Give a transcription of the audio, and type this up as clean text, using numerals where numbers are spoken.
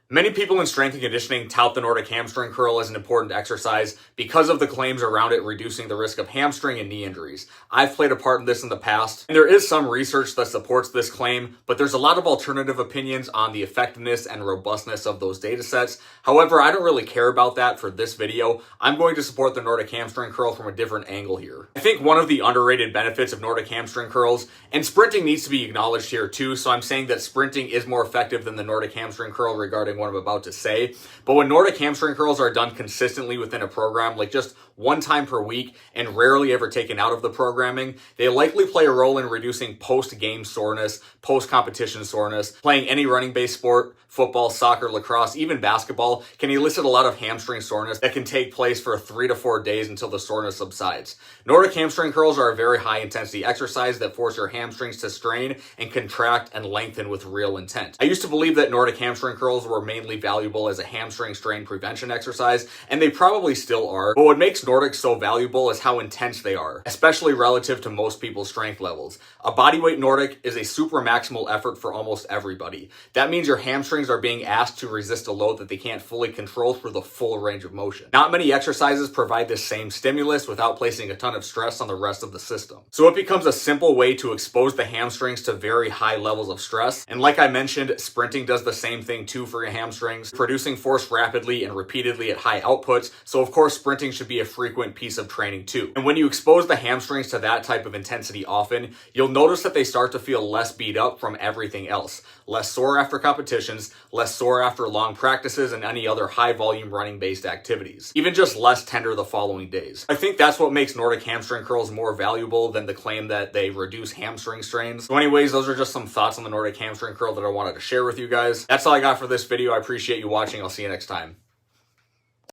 Many people in strength and conditioning tout the Nordic hamstring curl as an important exercise because of the claims around it reducing the risk of hamstring and knee injuries. I've played a part in this in the past, and there is some research that supports this claim, but there's a lot of alternative opinions on the effectiveness and robustness of those data sets. However, I don't really care about that for this video. I'm going to support the Nordic hamstring curl from a different angle here. I think one of the underrated benefits of Nordic hamstring curls, and sprinting needs to be acknowledged here too, so I'm saying that sprinting is more effective than the Nordic hamstring curl regarding what I'm about to say. But when Nordic hamstring curls are done consistently within a program, like just one time per week and rarely ever taken out of the programming, they likely play a role in reducing post-game soreness, post-competition soreness. Playing any running-based sport, football, soccer, lacrosse, even basketball, can elicit a lot of hamstring soreness that can take place for 3 to 4 days until the soreness subsides. Nordic hamstring curls are a very high-intensity exercise that force your hamstrings to strain and contract and lengthen with real intent. I used to believe that Nordic hamstring curls were mainly valuable as a hamstring strain prevention exercise, and they probably still are, but what makes Nordic so valuable is how intense they are, especially relative to most people's strength levels. A bodyweight Nordic is a super maximal effort for almost everybody. That means your hamstrings are being asked to resist a load that they can't fully control through the full range of motion. Not many exercises provide this same stimulus without placing a ton of stress on the rest of the system. So it becomes a simple way to expose the hamstrings to very high levels of stress. And like I mentioned, sprinting does the same thing too for your hamstrings, producing force rapidly and repeatedly at high outputs. So of course, sprinting should be a frequent piece of training too. And when you expose the hamstrings to that type of intensity often, you'll notice that they start to feel less beat up from everything else. Less sore after competitions, less sore after long practices and any other high volume running based activities. Even just less tender the following days. I think that's what makes Nordic hamstring curls more valuable than the claim that they reduce hamstring strains. So anyways, those are just some thoughts on the Nordic hamstring curl that I wanted to share with you guys. That's all I got for this video. I appreciate you watching. I'll see you next time.